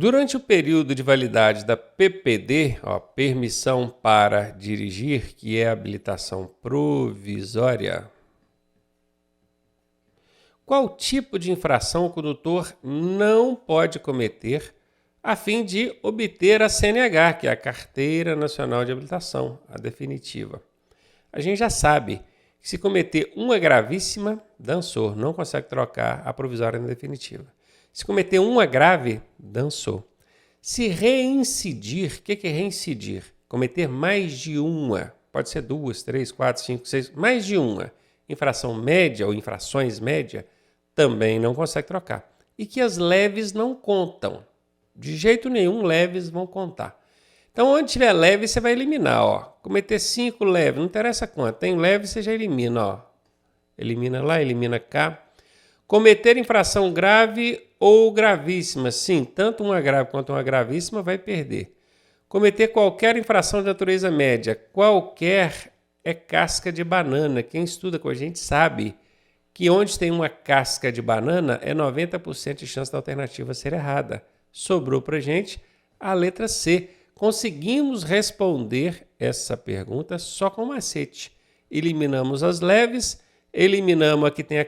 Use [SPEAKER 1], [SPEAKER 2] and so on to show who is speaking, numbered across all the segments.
[SPEAKER 1] Durante o período de validade da PPD, permissão para dirigir, que é habilitação provisória, qual tipo de infração o condutor não pode cometer a fim de obter a CNH, que é a Carteira Nacional de Habilitação, a definitiva? A gente já sabe que se cometer uma gravíssima, dançou, não consegue trocar a provisória na definitiva. Se cometer uma grave, dançou. Se reincidir, o que é reincidir? Cometer mais de uma, pode ser 2, 3, 4, 5, 6, mais de uma infração média ou infrações média, também não consegue trocar. E que as leves não contam. De jeito nenhum, leves vão contar. Então, onde tiver leve, você vai eliminar. Cometer 5 leves, não interessa quanto. Tem leve, você já elimina. Elimina lá, elimina cá. Cometer infração grave ou gravíssima. Sim, tanto uma grave quanto uma gravíssima vai perder. Cometer qualquer infração de natureza média. Qualquer é casca de banana. Quem estuda com a gente sabe que onde tem uma casca de banana é 90% de chance da alternativa ser errada. Sobrou para a gente a letra C. Conseguimos responder essa pergunta só com macete. Eliminamos as leves, eliminamos a que tem a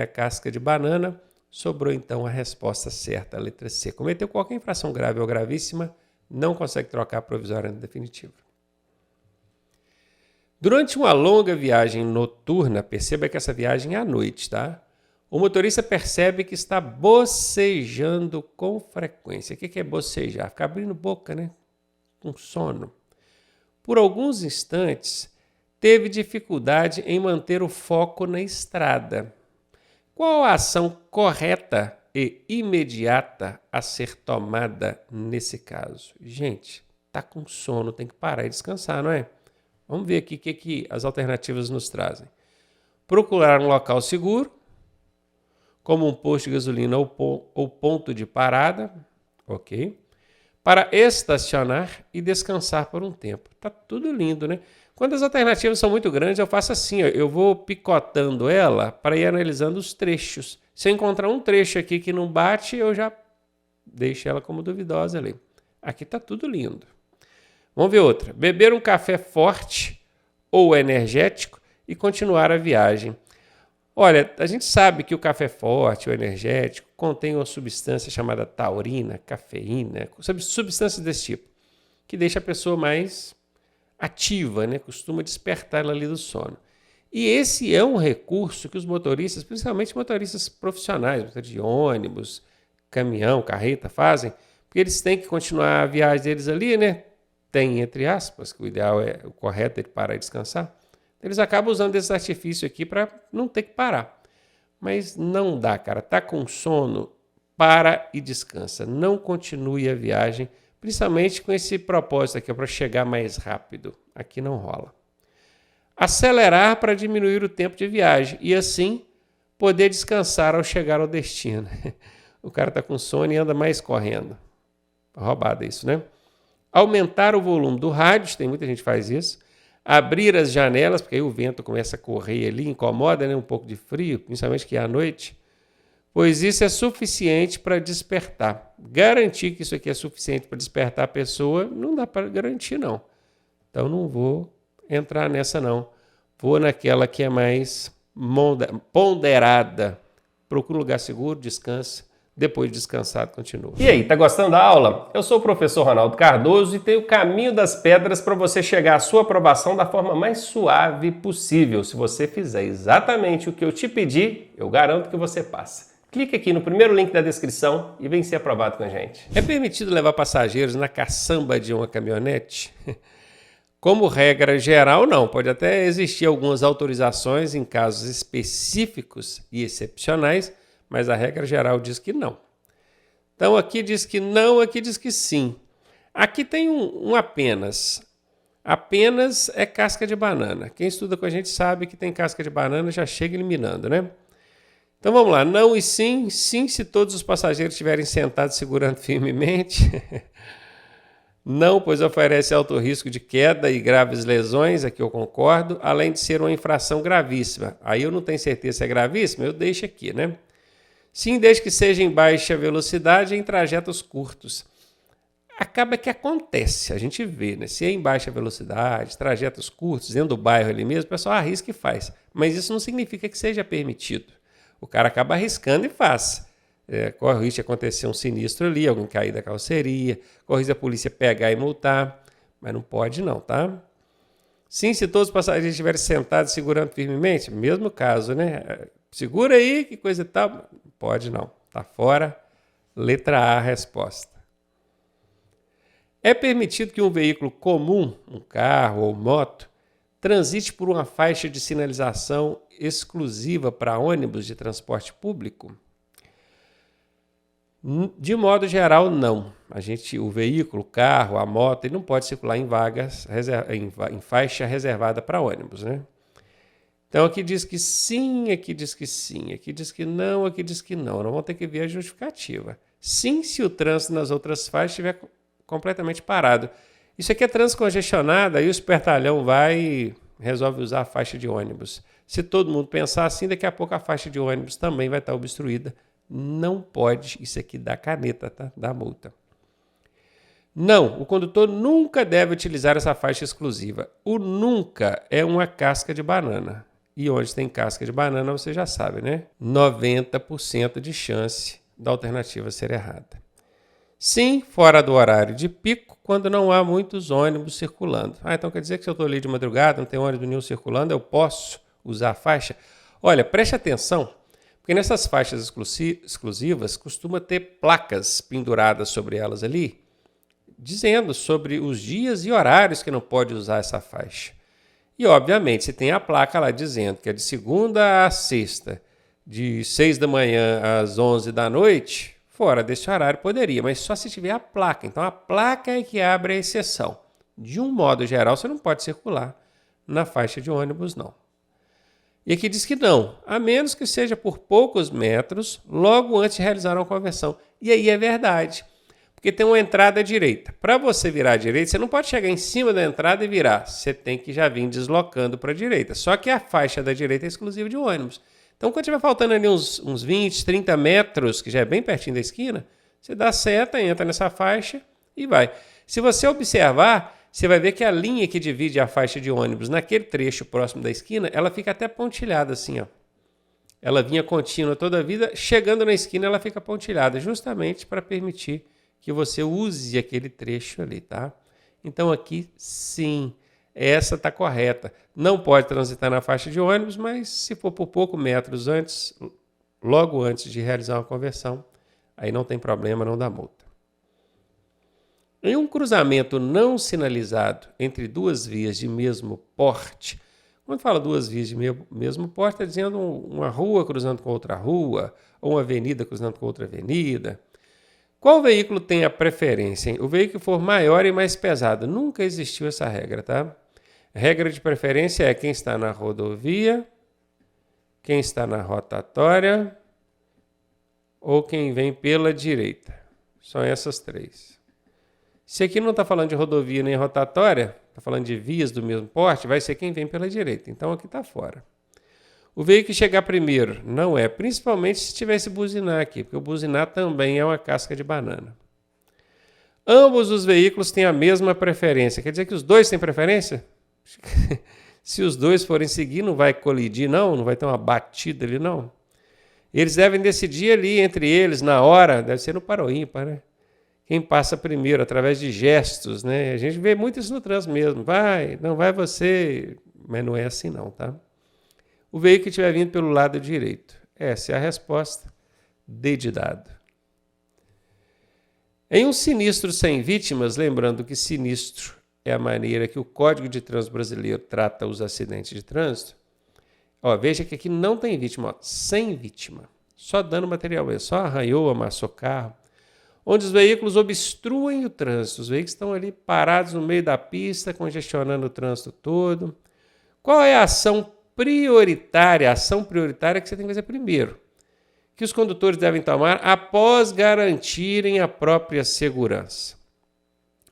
[SPEAKER 1] casca de banana, sobrou então a resposta certa, a letra C. Cometeu qualquer infração grave ou gravíssima, não consegue trocar a provisória na definitiva. Durante uma longa viagem noturna, perceba que essa viagem é à noite, tá? O motorista percebe que está bocejando com frequência. O que é bocejar? Ficar abrindo boca, né? Com sono. Por alguns instantes, teve dificuldade em manter o foco na estrada. Qual a ação correta e imediata a ser tomada nesse caso? Gente, está com sono, tem que parar e descansar, não é? Vamos ver aqui o que as alternativas nos trazem. Procurar um local seguro, como um posto de gasolina ou ponto de parada, ok? Para estacionar e descansar por um tempo. Tá tudo lindo, né? Quando as alternativas são muito grandes, eu faço assim, eu vou picotando ela para ir analisando os trechos. Se eu encontrar um trecho aqui que não bate, eu já deixo ela como duvidosa ali. Aqui tá tudo lindo. Vamos ver outra. Beber um café forte ou energético e continuar a viagem. Olha, a gente sabe que o café forte ou energético contém uma substância chamada taurina, cafeína, substâncias desse tipo, que deixa a pessoa mais ativa, né? Costuma despertar ela ali do sono. E esse é um recurso que os motoristas, principalmente motoristas profissionais, motoristas de ônibus, caminhão, carreta, fazem, porque eles têm que continuar a viagem deles ali, né? Tem, entre aspas, que o ideal o correto é parar e descansar. Eles acabam usando esse artifício aqui para não ter que parar. Mas não dá, cara. Tá com sono, para e descansa. Não continue a viagem, principalmente com esse propósito aqui, para chegar mais rápido. Aqui não rola. Acelerar para diminuir o tempo de viagem e assim poder descansar ao chegar ao destino. O cara tá com sono e anda mais correndo. Roubada isso, né? Aumentar o volume do rádio, tem muita gente que faz isso. Abrir as janelas, porque aí o vento começa a correr ali, incomoda, né? Um pouco de frio, principalmente que é à noite. Pois isso é suficiente para despertar. Garantir que isso aqui é suficiente para despertar a pessoa, não dá para garantir, não. Então não vou entrar nessa, não. Vou naquela que é mais ponderada. Procura um lugar seguro, descansa. Depois de descansado, continua. E aí, tá gostando da aula? Eu sou o professor Ronaldo Cardoso e tenho o caminho das pedras para você chegar à sua aprovação da forma mais suave possível. Se você fizer exatamente o que eu te pedi, eu garanto que você passa. Clique aqui no primeiro link da descrição e vem ser aprovado com a gente. É permitido levar passageiros na caçamba de uma caminhonete? Como regra geral, não. Pode até existir algumas autorizações em casos específicos e excepcionais, mas a regra geral diz que não. Então aqui diz que não, aqui diz que sim. Aqui tem um apenas. Apenas é casca de banana. Quem estuda com a gente sabe que tem casca de banana, já chega eliminando, né? Então vamos lá, não e sim. Sim se todos os passageiros estiverem sentados segurando firmemente. Não, pois oferece alto risco de queda e graves lesões, aqui eu concordo, além de ser uma infração gravíssima. Aí eu não tenho certeza se é gravíssima, eu deixo aqui, né? Sim, desde que seja em baixa velocidade em trajetos curtos. Acaba que acontece, a gente vê, né? Se é em baixa velocidade, trajetos curtos, dentro do bairro ali mesmo, o pessoal arrisca e faz. Mas isso não significa que seja permitido. O cara acaba arriscando e faz. Corre o risco de acontecer um sinistro ali, alguém cair da carroceria, corre o risco da polícia pegar e multar, mas não pode não, tá? Sim, se todos os passageiros estiverem sentados segurando firmemente, mesmo caso, né? Segura aí, que coisa e tal. Pode não, tá fora. Letra A, a resposta. É permitido que um veículo comum, um carro ou moto, transite por uma faixa de sinalização exclusiva para ônibus de transporte público? De modo geral, não. O veículo, o carro, a moto, ele não pode circular em vagas, em faixa reservada para ônibus, né? Então aqui diz que sim, aqui diz que sim, aqui diz que não, aqui diz que não. Não vão ter que ver a justificativa. Sim, se o trânsito nas outras faixas estiver completamente parado. Isso aqui é trânsito congestionado, aí o espertalhão vai e resolve usar a faixa de ônibus. Se todo mundo pensar assim, daqui a pouco a faixa de ônibus também vai estar obstruída. Não pode, isso aqui dá caneta, tá? Dá multa. Não, o condutor nunca deve utilizar essa faixa exclusiva. O nunca é uma casca de banana. E onde tem casca de banana, você já sabe, né? 90% de chance da alternativa ser errada. Sim, fora do horário de pico, quando não há muitos ônibus circulando. Então quer dizer que se eu estou ali de madrugada, não tem ônibus nenhum circulando, eu posso usar a faixa? Olha, preste atenção, porque nessas faixas exclusivas costuma ter placas penduradas sobre elas ali, dizendo sobre os dias e horários que não pode usar essa faixa. E, obviamente, se tem a placa lá dizendo que é de segunda a sexta, de 6 da manhã às 11 da noite, fora desse horário poderia, mas só se tiver a placa. Então, a placa é que abre a exceção. De um modo geral, você não pode circular na faixa de ônibus, não. E aqui diz que não, a menos que seja por poucos metros, logo antes de realizar uma conversão. E aí é verdade, porque tem uma entrada à direita. Para você virar à direita, você não pode chegar em cima da entrada e virar. Você tem que já vir deslocando para a direita. Só que a faixa da direita é exclusiva de ônibus. Então, quando estiver faltando ali uns 20, 30 metros, que já é bem pertinho da esquina, você dá seta, entra nessa faixa e vai. Se você observar, você vai ver que a linha que divide a faixa de ônibus naquele trecho próximo da esquina, ela fica até pontilhada assim, ó. Ela vinha contínua toda a vida, chegando na esquina ela fica pontilhada, justamente para permitir que você use aquele trecho ali, tá? Então aqui, sim, essa está correta. Não pode transitar na faixa de ônibus, mas se for por poucos metros antes, logo antes de realizar uma conversão, aí não tem problema, não dá multa. Em um cruzamento não sinalizado entre duas vias de mesmo porte, quando fala duas vias de mesmo porte, está dizendo uma rua cruzando com outra rua, ou uma avenida cruzando com outra avenida. Qual veículo tem a preferência, hein? O veículo que for maior e mais pesado. Nunca existiu essa regra, tá? A regra de preferência é quem está na rodovia, quem está na rotatória ou quem vem pela direita. São essas três. Se aqui não está falando de rodovia nem rotatória, está falando de vias do mesmo porte, vai ser quem vem pela direita. Então aqui está fora. O veículo que chegar primeiro não é, principalmente se tivesse buzinar aqui, porque o buzinar também é uma casca de banana. Ambos os veículos têm a mesma preferência. Quer dizer que os dois têm preferência? Se os dois forem seguir, não vai colidir, não vai ter uma batida ali, não. Eles devem decidir ali entre eles, na hora, deve ser no par ou ímpar, né? Quem passa primeiro, através de gestos, né? A gente vê muito isso no trânsito mesmo. Não vai você, mas não é assim não, tá? O veículo que estiver vindo pelo lado direito. Essa é a resposta. D de dado. Em um sinistro sem vítimas, lembrando que sinistro é a maneira que o Código de Trânsito Brasileiro trata os acidentes de trânsito, veja que aqui não tem vítima, sem vítima. Só dano material mesmo, só arranhou, amassou carro. Onde os veículos obstruem o trânsito. Os veículos estão ali parados no meio da pista, congestionando o trânsito todo. Qual é a ação prioritária? A ação prioritária que você tem que fazer primeiro, que os condutores devem tomar após garantirem a própria segurança.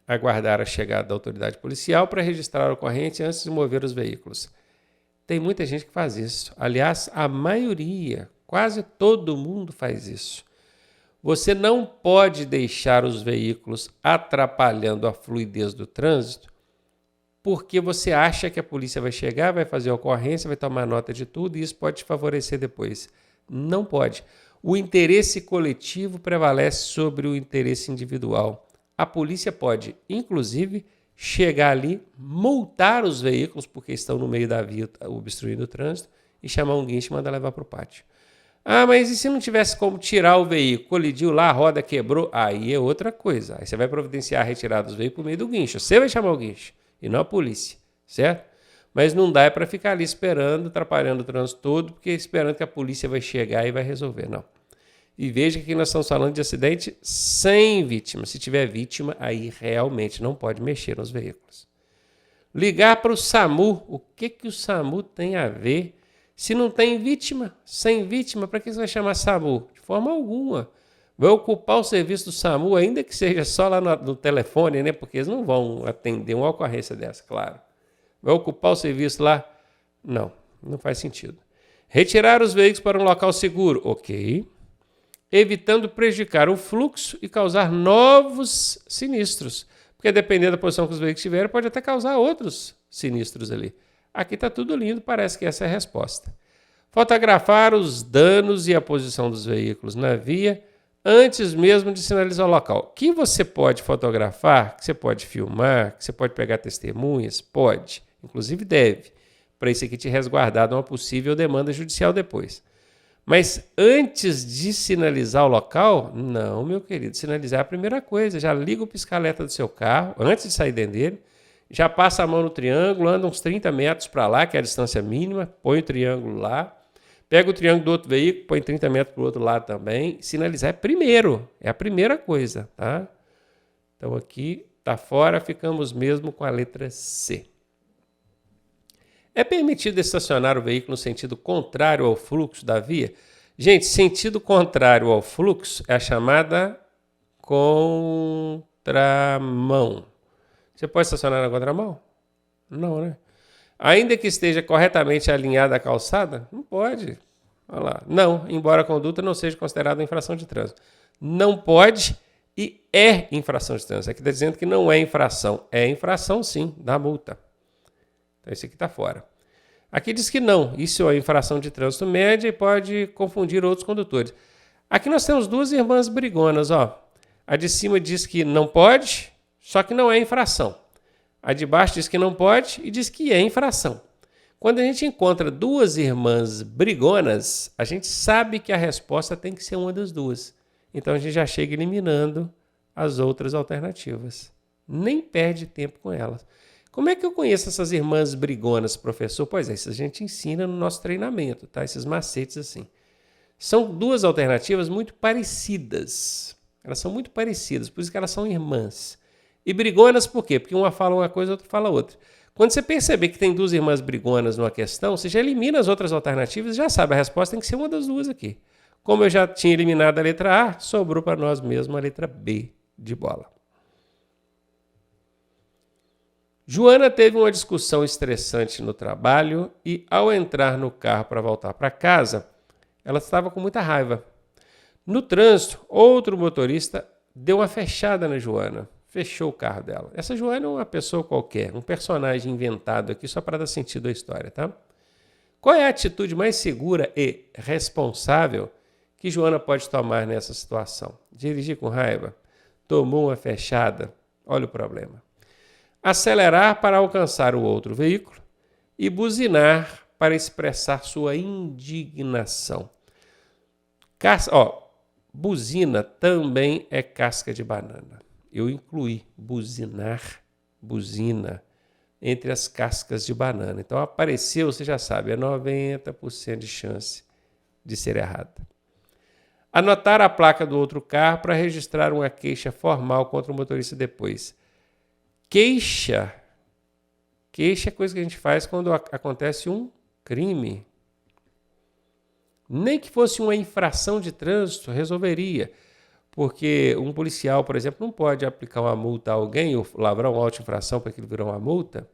[SPEAKER 1] Aguardar a chegada da autoridade policial para registrar a ocorrência antes de mover os veículos. Tem muita gente que faz isso. Aliás, a maioria, Quase todo mundo faz isso. Você não pode deixar os veículos atrapalhando a fluidez do trânsito porque você acha que a polícia vai chegar, vai fazer a ocorrência, vai tomar nota de tudo e isso pode te favorecer depois. Não pode. O interesse coletivo prevalece sobre o interesse individual. A polícia pode, inclusive, chegar ali, multar os veículos porque estão no meio da via obstruindo o trânsito e chamar um guincho e mandar levar para o pátio. Ah, mas e se não tivesse como tirar o veículo? Colidiu lá, a roda quebrou? Aí é outra coisa. Aí você vai providenciar a retirada dos veículos por meio do guincho. Você vai chamar o guincho e não a polícia, certo? Mas não dá para ficar ali esperando, atrapalhando o trânsito todo, porque esperando que a polícia vai chegar e vai resolver, não. E veja que nós estamos falando de acidente sem vítima. Se tiver vítima, aí realmente não pode mexer nos veículos. Ligar para o SAMU. O que o SAMU tem a ver? Se não tem vítima, sem vítima, para que você vai chamar SAMU? De forma alguma. Vai ocupar o serviço do SAMU, ainda que seja só lá no telefone, né? Porque eles não vão atender uma ocorrência dessa, claro. Vai ocupar o serviço lá? Não, não faz sentido. Retirar os veículos para um local seguro. Ok. Evitando prejudicar o fluxo e causar novos sinistros. Porque dependendo da posição que os veículos tiverem, pode até causar outros sinistros ali. Aqui está tudo lindo, parece que essa é a resposta. Fotografar os danos e a posição dos veículos na via antes mesmo de sinalizar o local. Que você pode fotografar, que você pode filmar, que você pode pegar testemunhas? Pode, inclusive deve, para isso aqui te resguardar de uma possível demanda judicial depois. Mas antes de sinalizar o local, não, meu querido, sinalizar é a primeira coisa. Já liga o pisca-alerta do seu carro, antes de sair dentro dele, já passa a mão no triângulo, anda uns 30 metros para lá, que é a distância mínima, põe o triângulo lá, pega o triângulo do outro veículo, põe 30 metros para o outro lado também. Sinalizar é primeiro, é a primeira coisa, tá? Então aqui está fora, ficamos mesmo com a letra C. É permitido estacionar o veículo no sentido contrário ao fluxo da via? Gente, sentido contrário ao fluxo é a chamada contramão. Você pode estacionar na contramão? Não, né? Ainda que esteja corretamente alinhada a calçada? Não pode. Olha lá. Não, embora a conduta não seja considerada infração de trânsito. Não pode e é infração de trânsito. Aqui está dizendo que não é infração. É infração, sim, da multa. Então, esse aqui está fora. Aqui diz que não. Isso é infração de trânsito média e pode confundir outros condutores. Aqui nós temos duas irmãs brigonas, ó. A de cima diz que não pode, só que não é infração. A de baixo diz que não pode e diz que é infração. Quando a gente encontra duas irmãs brigonas, a gente sabe que a resposta tem que ser uma das duas. Então a gente já chega eliminando as outras alternativas. Nem perde tempo com elas. Como é que eu conheço essas irmãs brigonas, professor? Pois é, isso a gente ensina no nosso treinamento, tá? Esses macetes assim. São duas alternativas muito parecidas. Elas são muito parecidas, por isso que elas são irmãs. E brigonas por quê? Porque uma fala uma coisa, outra fala outra. Quando você perceber que tem duas irmãs brigonas numa questão, você já elimina as outras alternativas e já sabe, a resposta tem que ser uma das duas aqui. Como eu já tinha eliminado a letra A, sobrou para nós mesmos a letra B de bola. Joana teve uma discussão estressante no trabalho e, ao entrar no carro para voltar para casa, ela estava com muita raiva. No trânsito, outro motorista deu uma fechada na Joana, fechou o carro dela. Essa Joana é uma pessoa qualquer, um personagem inventado aqui só para dar sentido à história, tá? Qual é a atitude mais segura e responsável que Joana pode tomar nessa situação? Dirigir com raiva? Tomou uma fechada? Olha o problema. Acelerar para alcançar o outro veículo e buzinar para expressar sua indignação. Buzina também é casca de banana. Eu incluí buzinar, buzina, entre as cascas de banana. Então apareceu, você já sabe, é 90% de chance de ser errada. Anotar a placa do outro carro para registrar uma queixa formal contra o motorista depois. Queixa é coisa que a gente faz quando acontece um crime. Nem que fosse uma infração de trânsito, resolveria. Porque um policial, por exemplo, não pode aplicar uma multa a alguém ou lavrar uma auto-infração para que ele virou uma multa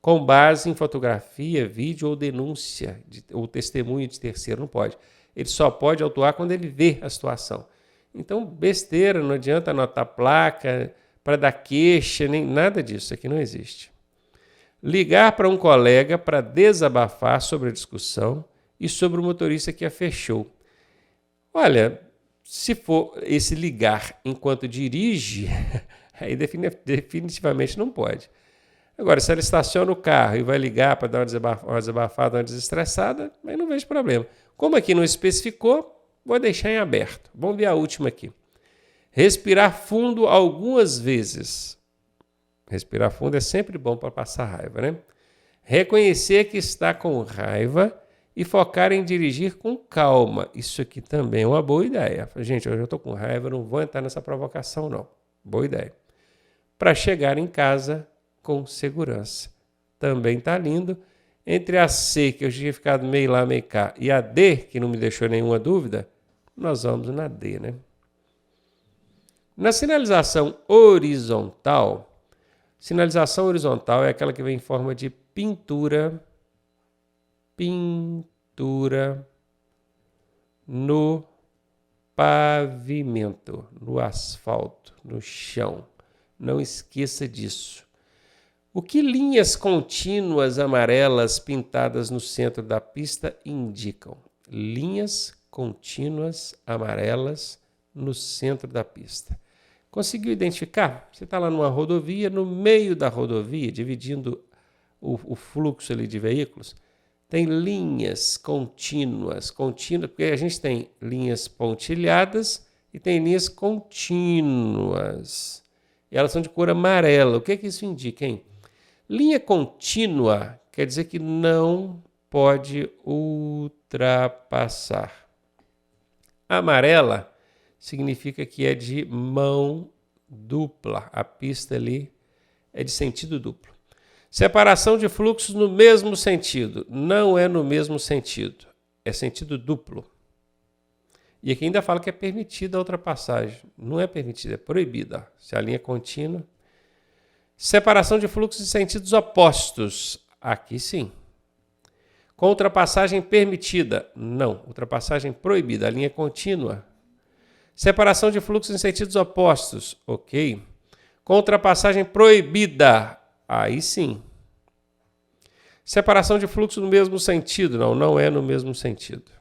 [SPEAKER 1] com base em fotografia, vídeo ou denúncia ou testemunho de terceiro. Não pode. Ele só pode autuar quando ele vê a situação. Então, besteira, não adianta anotar placa para dar queixa, nem nada disso, aqui não existe. Ligar para um colega para desabafar sobre a discussão e sobre o motorista que a fechou. Olha, se for esse ligar enquanto dirige, aí definitivamente não pode. Agora, se ela estaciona o carro e vai ligar para dar uma desabafada, uma desestressada, aí não vejo problema. Como aqui não especificou, vou deixar em aberto. Vamos ver a última aqui. Respirar fundo algumas vezes. Respirar fundo é sempre bom para passar raiva, né? Reconhecer que está com raiva e focar em dirigir com calma. Isso aqui também é uma boa ideia. Gente, hoje eu estou com raiva, não vou entrar nessa provocação, não. Boa ideia. Para chegar em casa com segurança. Também está lindo. Entre a C, que eu tinha ficado meio lá, meio cá, e a D, que não me deixou nenhuma dúvida, nós vamos na D, né? Na sinalização horizontal é aquela que vem em forma de pintura no pavimento, no asfalto, no chão. Não esqueça disso. O que linhas contínuas amarelas pintadas no centro da pista indicam? Linhas contínuas amarelas no centro da pista. Conseguiu identificar? Você está lá numa rodovia, no meio da rodovia, dividindo o fluxo ali de veículos, tem linhas contínuas, porque a gente tem linhas pontilhadas e tem linhas contínuas. E elas são de cor amarela. O que isso indica, hein? Linha contínua quer dizer que não pode ultrapassar. Amarela significa que é de mão dupla. A pista ali é de sentido duplo. Separação de fluxos no mesmo sentido. Não é no mesmo sentido. É sentido duplo. E aqui ainda fala que é permitida a ultrapassagem. Não é permitida, é proibida. Se a linha é contínua. Separação de fluxos em sentidos opostos. Aqui sim. Com ultrapassagem permitida. Não. Ultrapassagem proibida. A linha é contínua. Separação de fluxos em sentidos opostos. Ok. Com ultrapassagem proibida. Aí sim. Separação de fluxo no mesmo sentido. Não, não é no mesmo sentido.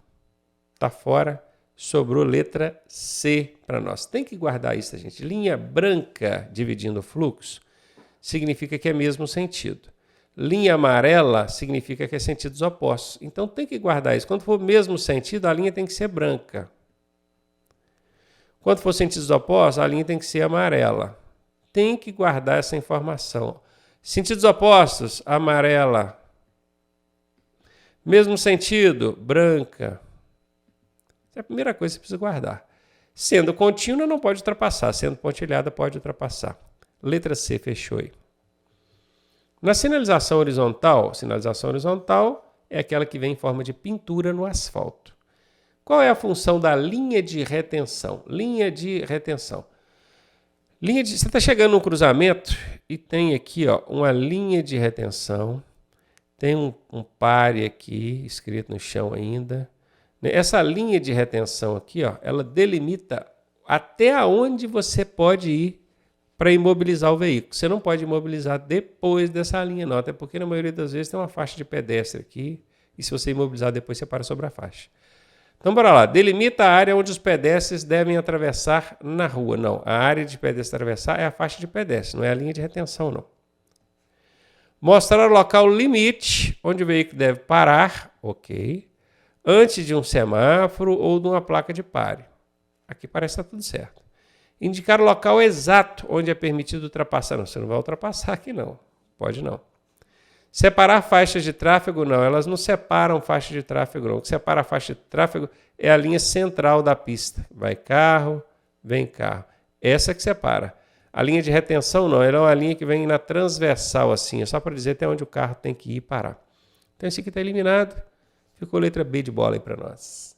[SPEAKER 1] Está fora. Sobrou letra C para nós. Tem que guardar isso, gente. Linha branca dividindo o fluxo significa que é mesmo sentido. Linha amarela significa que é sentidos opostos. Então tem que guardar isso. Quando for mesmo sentido, a linha tem que ser branca. Quando for sentidos opostos, a linha tem que ser amarela. Tem que guardar essa informação. Sentidos opostos, amarela. Mesmo sentido, branca. É a primeira coisa que você precisa guardar. Sendo contínua, não pode ultrapassar. Sendo pontilhada, pode ultrapassar. Letra C, fechou aí. Na sinalização horizontal é aquela que vem em forma de pintura no asfalto. Qual é a função da linha de retenção? Você está chegando num cruzamento e tem aqui uma linha de retenção. Tem um pare aqui, escrito no chão ainda. Essa linha de retenção aqui, ela delimita até onde você pode ir para imobilizar o veículo. Você não pode imobilizar depois dessa linha, não. Até porque na maioria das vezes tem uma faixa de pedestre aqui. E se você imobilizar depois, você para sobre a faixa. Então, bora lá. Delimita a área onde os pedestres devem atravessar na rua. Não, a área de pedestre atravessar é a faixa de pedestre, não é a linha de retenção, não. Mostrar o local limite onde o veículo deve parar, ok, antes de um semáforo ou de uma placa de pare. Aqui parece que está tudo certo. Indicar o local exato onde é permitido ultrapassar. Não, você não vai ultrapassar aqui, não. Pode não. Separar faixas de tráfego, não. Elas não separam faixas de tráfego, não. O que separa a faixa de tráfego é a linha central da pista. Vai carro, vem carro. Essa que separa. A linha de retenção, não. Ela é uma linha que vem na transversal, assim. É só para dizer até onde o carro tem que ir parar. Então, esse aqui está eliminado. Ficou letra B de bola aí para nós.